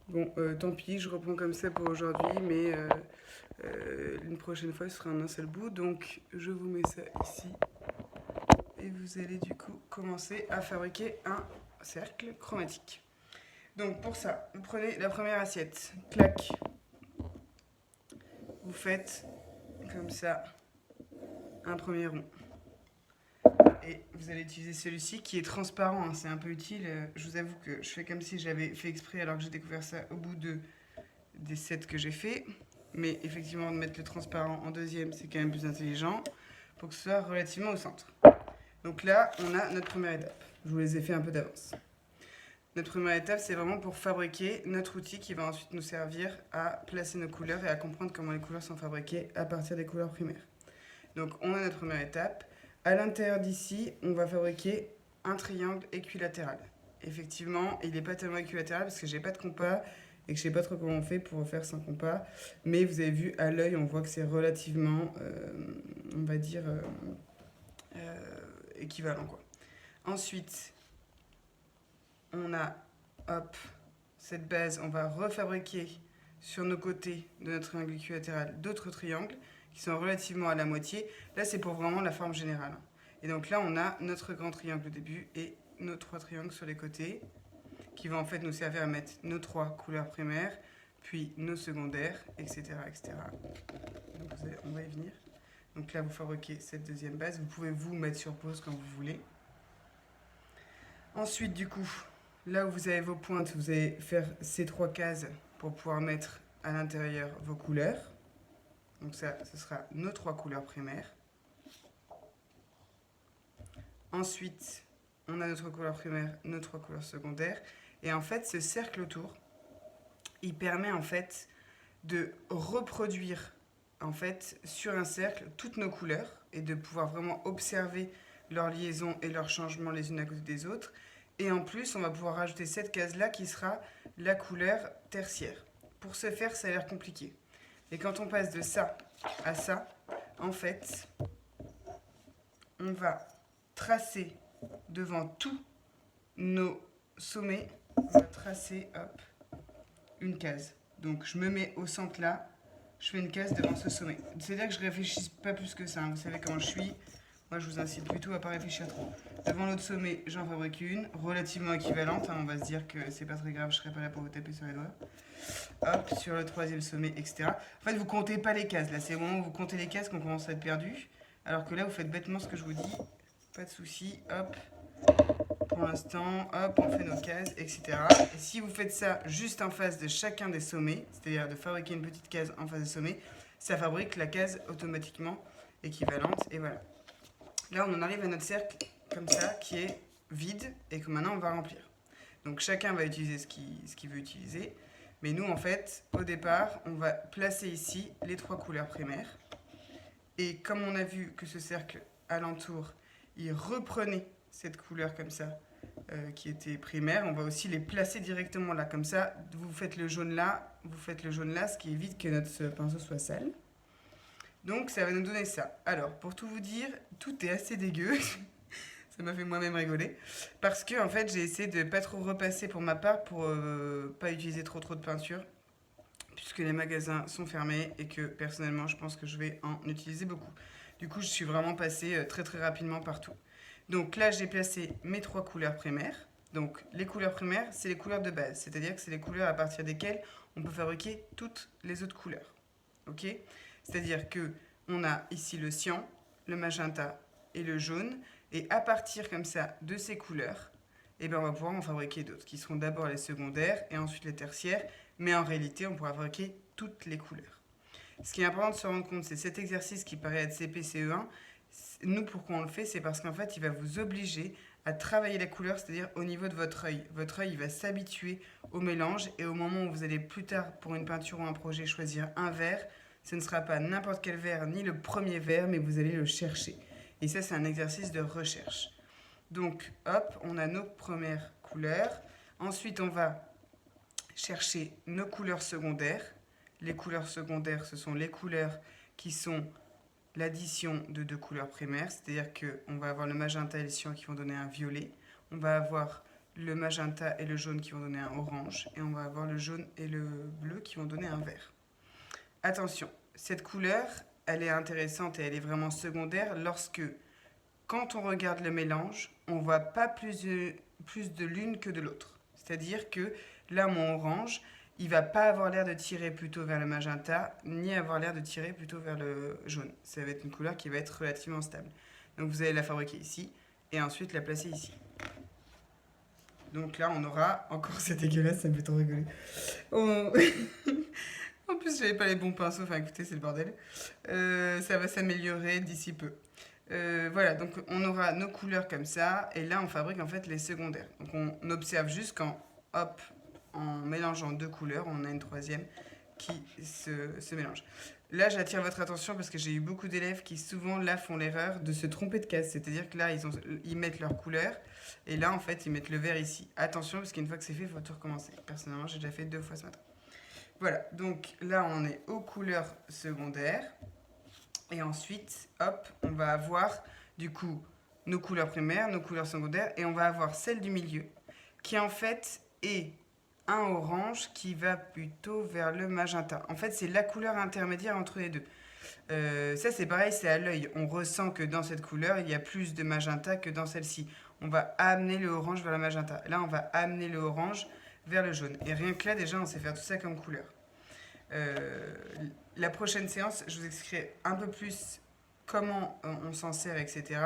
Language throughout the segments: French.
Bon, tant pis, je reprends comme ça pour aujourd'hui, mais une prochaine fois, ce sera en un seul bout. Donc, je vous mets ça ici. Et vous allez du coup commencer à fabriquer un cercle chromatique. Donc, pour ça, vous prenez la première assiette. Clac. Vous faites comme ça un premier rond. Et vous allez utiliser celui-ci qui est transparent, hein, c'est un peu utile. Je vous avoue que je fais comme si j'avais fait exprès alors que j'ai découvert ça au bout des sets que j'ai fait. Mais effectivement, de mettre le transparent en deuxième, c'est quand même plus intelligent pour que ce soit relativement au centre. Donc là, on a notre première étape. Je vous les ai fait un peu d'avance. Notre première étape, c'est vraiment pour fabriquer notre outil qui va ensuite nous servir à placer nos couleurs et à comprendre comment les couleurs sont fabriquées à partir des couleurs primaires. Donc on a notre première étape. À l'intérieur d'ici, on va fabriquer un triangle équilatéral. Effectivement, il n'est pas tellement équilatéral parce que j'ai pas de compas et que je sais pas trop comment on fait pour faire sans compas. Mais vous avez vu, à l'œil, on voit que c'est relativement, on va dire, équivalent, quoi. Ensuite, on a, hop, cette base, on va refabriquer sur nos côtés de notre triangle équilatéral d'autres triangles qui sont relativement à la moitié. Là, c'est pour vraiment la forme générale. Et donc là, on a notre grand triangle au début et nos trois triangles sur les côtés qui vont en fait nous servir à mettre nos trois couleurs primaires, puis nos secondaires, etc. etc. Donc on va y venir. Donc là, vous fabriquez cette deuxième base. Vous pouvez vous mettre sur pause quand vous voulez. Ensuite, du coup, là où vous avez vos pointes, vous allez faire ces trois cases pour pouvoir mettre à l'intérieur vos couleurs. Donc ça, ce sera nos trois couleurs primaires. Ensuite, on a notre couleur primaire, nos trois couleurs secondaires. Et en fait, ce cercle autour, il permet en fait de reproduire en fait sur un cercle toutes nos couleurs et de pouvoir vraiment observer leurs liaisons et leurs changements les unes à côté des autres. Et en plus, on va pouvoir rajouter cette case-là qui sera la couleur tertiaire. Pour ce faire, ça a l'air compliqué. Et quand on passe de ça à ça, en fait, on va tracer devant tous nos sommets, on va tracer, hop, une case. Donc je me mets au centre là, je fais une case devant ce sommet. C'est-à-dire que je réfléchis pas plus que ça, hein. Vous savez comment je suis. Moi, je vous incite plutôt à pas réfléchir trop. Devant l'autre sommet, j'en fabrique une, relativement équivalente, hein. On va se dire que c'est pas très grave, je serai pas là pour vous taper sur les doigts. Hop, sur le troisième sommet, etc. En fait, vous comptez pas les cases. Là, c'est au moment où vous comptez les cases qu'on commence à être perdu. Alors que là, vous faites bêtement ce que je vous dis. Pas de souci. Hop, pour l'instant, hop, on fait nos cases, etc. Et si vous faites ça juste en face de chacun des sommets, c'est-à-dire de fabriquer une petite case en face des sommets, ça fabrique la case automatiquement équivalente. Et voilà. Là, on en arrive à notre cercle comme ça, qui est vide et que maintenant on va remplir. Donc chacun va utiliser ce qu'il veut utiliser. Mais nous, en fait, au départ, on va placer ici les trois couleurs primaires. Et comme on a vu que ce cercle alentour, il reprenait cette couleur comme ça, qui était primaire, on va aussi les placer directement là. Comme ça, vous faites le jaune là, vous faites le jaune là, ce qui évite que notre pinceau soit sale. Donc ça va nous donner ça. Alors, pour tout vous dire, tout est assez dégueu. Ça m'a fait moi-même rigoler. Parce que en fait, j'ai essayé de pas trop repasser pour ma part pour pas utiliser trop de peinture. Puisque les magasins sont fermés et que personnellement, je pense que je vais en utiliser beaucoup. Du coup, je suis vraiment passée très très rapidement partout. Donc là, j'ai placé mes trois couleurs primaires. Donc les couleurs primaires, c'est les couleurs de base. C'est-à-dire que c'est les couleurs à partir desquelles on peut fabriquer toutes les autres couleurs. Ok? C'est-à-dire que on a ici le cyan, le magenta et le jaune. Et à partir comme ça de ces couleurs, eh ben on va pouvoir en fabriquer d'autres, qui seront d'abord les secondaires et ensuite les tertiaires. Mais en réalité, on pourra fabriquer toutes les couleurs. Ce qui est important de se rendre compte, c'est cet exercice qui paraît être CP-CE1. Nous, pourquoi on le fait, c'est parce qu'en fait, il va vous obliger à travailler la couleur, c'est-à-dire au niveau de votre œil. Votre œil, il va s'habituer au mélange et au moment où vous allez plus tard, pour une peinture ou un projet, choisir un vert, ce ne sera pas n'importe quel vert, ni le premier vert, mais vous allez le chercher. Et ça, c'est un exercice de recherche. Donc, hop, on a nos premières couleurs. Ensuite, on va chercher nos couleurs secondaires. Les couleurs secondaires, ce sont les couleurs qui sont l'addition de deux couleurs primaires, c'est-à-dire qu'on va avoir le magenta et le cyan qui vont donner un violet. On va avoir le magenta et le jaune qui vont donner un orange, et on va avoir le jaune et le bleu qui vont donner un vert. Attention, cette couleur, elle est intéressante et elle est vraiment secondaire lorsque, quand on regarde le mélange, on ne voit pas plus de l'une que de l'autre. C'est-à-dire que là, mon orange, il va pas avoir l'air de tirer plutôt vers le magenta, ni avoir l'air de tirer plutôt vers le jaune. Ça va être une couleur qui va être relativement stable. Donc vous allez la fabriquer ici, et ensuite la placer ici. Donc là, on aura, encore c'est dégueulasse, ça me fait trop rigoler. En plus, j'avais pas les bons pinceaux, enfin écoutez, c'est le bordel. Ça va s'améliorer d'ici peu. Voilà, donc on aura nos couleurs comme ça, et là on fabrique en fait les secondaires. Donc on observe juste quand, hop, en mélangeant deux couleurs, on a une troisième qui se mélange. Là, j'attire votre attention parce que j'ai eu beaucoup d'élèves qui souvent là font l'erreur de se tromper de case. C'est-à-dire que là, ils mettent leur couleur et là, en fait, ils mettent le vert ici. Attention, parce qu'une fois que c'est fait, il faut tout recommencer. Personnellement, j'ai déjà fait 2 fois ce matin. Voilà, donc là, on est aux couleurs secondaires. Et ensuite, hop, on va avoir du coup nos couleurs primaires, nos couleurs secondaires, et on va avoir celle du milieu, qui en fait est un orange qui va plutôt vers le magenta. En fait, c'est la couleur intermédiaire entre les deux. Ça, c'est pareil, c'est à l'œil. On ressent que dans cette couleur, il y a plus de magenta que dans celle-ci. On va amener le orange vers le magenta. Là, on va amener le orange vers le jaune. Et rien que là, déjà, on sait faire tout ça comme couleur. La prochaine séance, je vous expliquerai un peu plus comment on s'en sert, etc.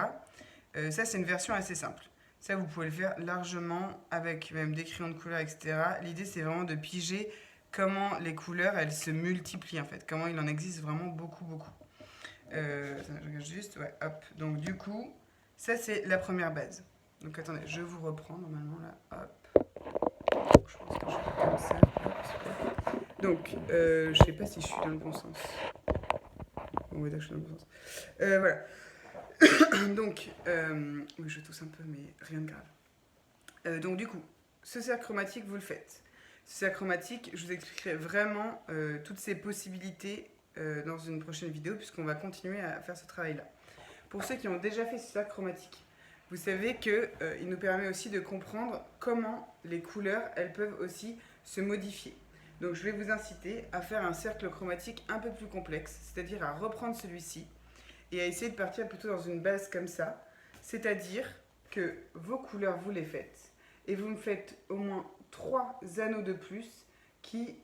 Ça, c'est une version assez simple. Ça, vous pouvez le faire largement avec même des crayons de couleur, etc. L'idée, c'est vraiment de piger comment les couleurs, elles se multiplient, en fait. Comment il en existe vraiment beaucoup, beaucoup. Attendez, je regarde juste. Ouais, hop. Donc, du coup, ça, c'est la première base. Donc, attendez, je vous reprends, normalement, là. Hop. Je pense que je fais comme ça. Donc, je sais pas si je suis dans le bon sens. Bon, ouais, je suis dans le bon sens. Voilà. Donc, oui, je tousse un peu, mais rien de grave. Donc, du coup, ce cercle chromatique, vous le faites. Ce cercle chromatique, je vous expliquerai vraiment toutes ces possibilités dans une prochaine vidéo, puisqu'on va continuer à faire ce travail-là. Pour ceux qui ont déjà fait ce cercle chromatique, vous savez qu'il nous permet aussi de comprendre comment les couleurs, elles peuvent aussi se modifier. Donc je vais vous inciter à faire un cercle chromatique un peu plus complexe, c'est-à-dire à reprendre celui-ci et à essayer de partir plutôt dans une base comme ça, c'est-à-dire que vos couleurs, vous les faites et vous me faites au moins 3 anneaux de plus qui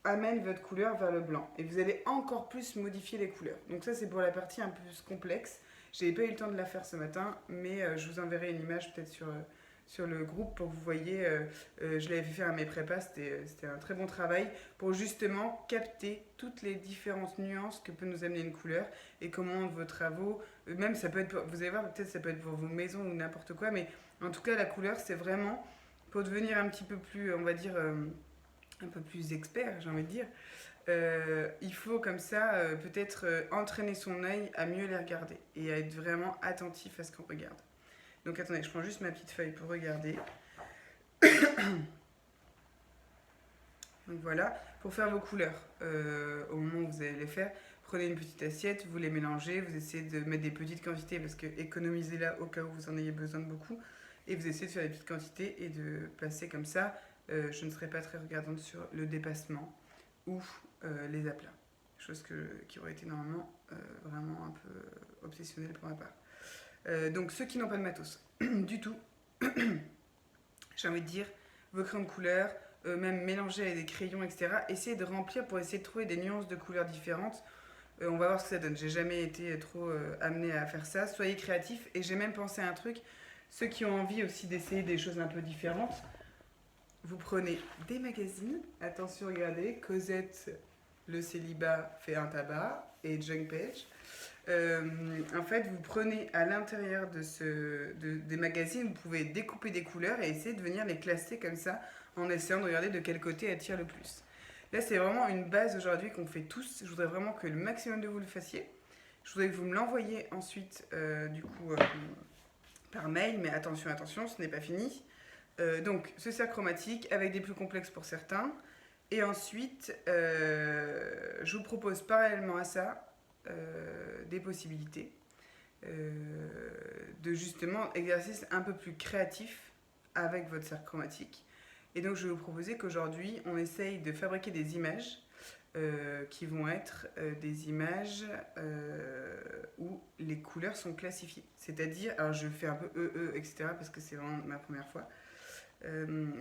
amènent votre couleur vers le blanc. Et vous allez encore plus modifier les couleurs. Donc ça, c'est pour la partie un peu plus complexe. Je n'avais pas eu le temps de la faire ce matin, mais je vous enverrai une image peut-être sur le groupe pour que vous voyez. Je l'avais fait faire à mes prépas, c'était un très bon travail pour justement capter toutes les différentes nuances que peut nous amener une couleur et comment vos travaux, même ça peut être, vous allez voir, peut-être ça peut être pour vos maisons ou n'importe quoi, mais en tout cas la couleur c'est vraiment pour devenir un petit peu plus, on va dire, un peu plus expert, j'ai envie de dire. Il faut comme ça peut-être entraîner son œil à mieux les regarder et à être vraiment attentif à ce qu'on regarde. Donc attendez, je prends juste ma petite feuille pour regarder. Donc voilà, pour faire vos couleurs, au moment où vous allez les faire, prenez une petite assiette, vous les mélangez, vous essayez de mettre des petites quantités parce que économisez-la au cas où vous en ayez besoin de beaucoup. Et vous essayez de faire des petites quantités et de passer comme ça. Je ne serai pas très regardante sur le dépassement ou les aplats. Chose qui aurait été normalement vraiment un peu obsessionnelle pour ma part. Donc ceux qui n'ont pas de matos du tout, j'ai envie de dire, vos crayons de couleur, même mélangés avec des crayons, etc. Essayez de remplir pour essayer de trouver des nuances de couleurs différentes. On va voir ce que ça donne. J'ai jamais été trop amenée à faire ça. Soyez créatifs. Et j'ai même pensé à un truc. Ceux qui ont envie aussi d'essayer des choses un peu différentes, vous prenez des magazines. Attention, regardez, Cosette, le célibat fait un tabac et Junk Page. En fait, vous prenez à l'intérieur des magazines, vous pouvez découper des couleurs et essayer de venir les classer comme ça en essayant de regarder de quel côté elles tirent le plus. Là, c'est vraiment une base aujourd'hui qu'on fait tous. Je voudrais vraiment que le maximum de vous le fassiez. Je voudrais que vous me l'envoyiez ensuite, par mail, mais attention, attention, ce n'est pas fini. Donc, ce cercle chromatique avec des plus complexes pour certains. Et ensuite, je vous propose parallèlement à ça des possibilités de justement exercices un peu plus créatifs avec votre cercle chromatique. Et donc je vais vous proposer qu'aujourd'hui on essaye de fabriquer des images qui vont être des images où les couleurs sont classifiées. C'est-à-dire, alors je fais un peu etc. parce que c'est vraiment ma première fois.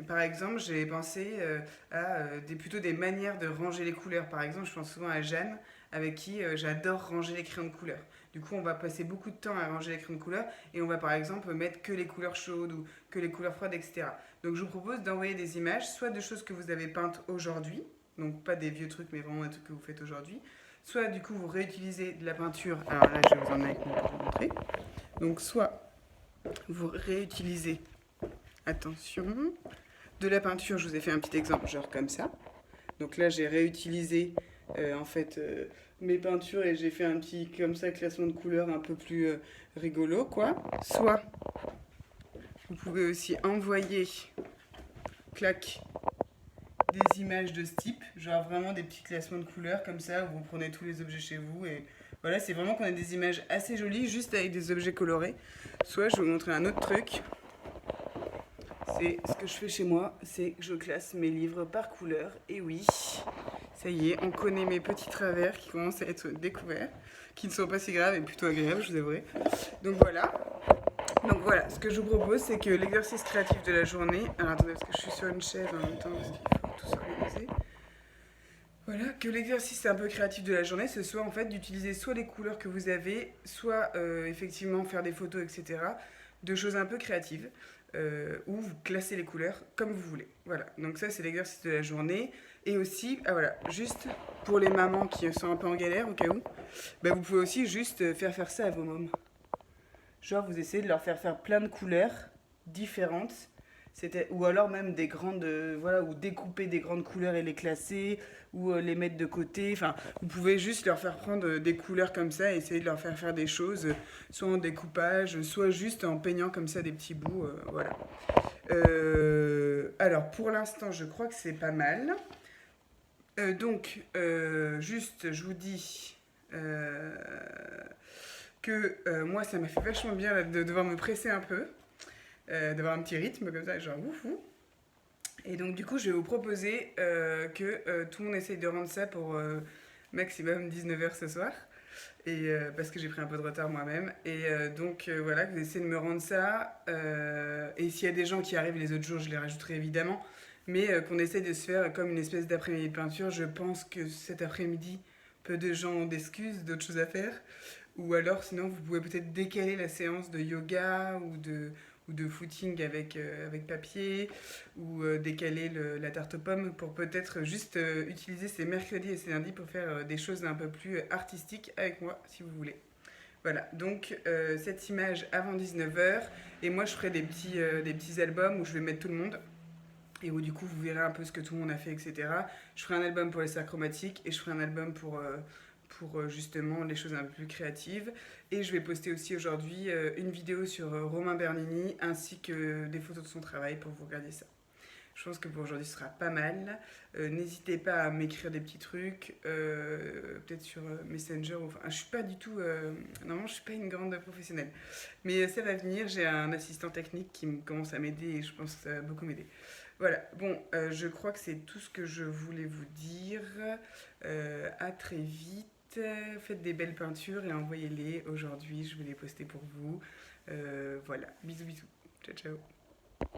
Par exemple, j'ai pensé à plutôt des manières de ranger les couleurs. Par exemple, je pense souvent à Jeanne, avec qui j'adore ranger les crayons de couleur. Du coup, on va passer beaucoup de temps à ranger les crayons de couleur et on va par exemple mettre que les couleurs chaudes ou que les couleurs froides, etc. Donc, je vous propose d'envoyer des images, soit de choses que vous avez peintes aujourd'hui, donc pas des vieux trucs, mais vraiment des trucs que vous faites aujourd'hui, soit du coup vous réutilisez de la peinture. Alors là, je vais vous emmener avec moi pour vous montrer. Donc, soit vous réutilisez, attention, de la peinture, je vous ai fait un petit exemple, genre comme ça. Donc là, j'ai réutilisé en fait mes peintures et j'ai fait un petit comme ça classement de couleurs un peu plus rigolo, quoi. Soit vous pouvez aussi envoyer, clac, des images de ce type, genre vraiment des petits classements de couleurs comme ça, où vous prenez tous les objets chez vous et voilà, c'est vraiment qu'on a des images assez jolies juste avec des objets colorés. Soit je vais vous montrer un autre truc. C'est ce que je fais chez moi, c'est que je classe mes livres par couleur. Et oui, ça y est, on connaît mes petits travers qui commencent à être découverts, qui ne sont pas si graves et plutôt agréables, je vous avouerai. Donc voilà, ce que je vous propose, c'est que l'exercice créatif de la journée... Alors attendez, parce que je suis sur une chaise en même temps, parce qu'il faut tout s'organiser. Voilà, que l'exercice un peu créatif de la journée, ce soit en fait d'utiliser soit les couleurs que vous avez, soit effectivement faire des photos, etc. De choses un peu créatives. Où vous classez les couleurs comme vous voulez. Voilà, donc ça c'est l'exercice de la journée. Et aussi, ah voilà, juste pour les mamans qui sont un peu en galère au cas où, bah vous pouvez aussi juste faire ça à vos mômes. Genre vous essayez de leur faire plein de couleurs différentes. Ou alors même des grandes, voilà, ou découper des grandes couleurs et les classer, ou les mettre de côté. Enfin, vous pouvez juste leur faire prendre des couleurs comme ça et essayer de leur faire des choses, soit en découpage, soit juste en peignant comme ça des petits bouts, voilà. Alors pour l'instant, je crois que c'est pas mal. Donc, juste, je vous dis que moi, ça m'a fait vachement bien là, de devoir me presser un peu. D'avoir un petit rythme comme ça, genre ouf. Et donc du coup, je vais vous proposer que tout le monde essaye de rendre ça pour maximum 19h ce soir. Et parce que j'ai pris un peu de retard moi-même. Et donc voilà, que vous essayez de me rendre ça. Et s'il y a des gens qui arrivent les autres jours, je les rajouterai évidemment. Mais qu'on essaye de se faire comme une espèce d'après-midi de peinture. Je pense que cet après-midi, peu de gens ont d'excuses, d'autres choses à faire. Ou alors, sinon, vous pouvez peut-être décaler la séance de yoga ou de footing avec papier, ou décaler la tarte aux pommes pour peut-être juste utiliser ces mercredis et ces lundis pour faire des choses un peu plus artistiques avec moi, si vous voulez. Voilà, donc cette image avant 19h, et moi je ferai des petits albums où je vais mettre tout le monde, et où du coup vous verrez un peu ce que tout le monde a fait, etc. Je ferai un album pour les cercles chromatiques, et je ferai un album pour justement les choses un peu plus créatives. Et je vais poster aussi aujourd'hui une vidéo sur Romain Bernini ainsi que des photos de son travail pour vous regarder ça. Je pense que pour aujourd'hui ce sera pas mal. N'hésitez pas à m'écrire des petits trucs, peut-être sur Messenger. Enfin, je suis pas du tout. Normalement, je suis pas une grande professionnelle, mais ça va venir. J'ai un assistant technique qui commence à m'aider et je pense que ça va beaucoup m'aider. Voilà, bon, je crois que c'est tout ce que je voulais vous dire. À très vite. Faites des belles peintures et envoyez-les aujourd'hui. Je vais les poster pour vous. Voilà, bisous bisous. Ciao ciao.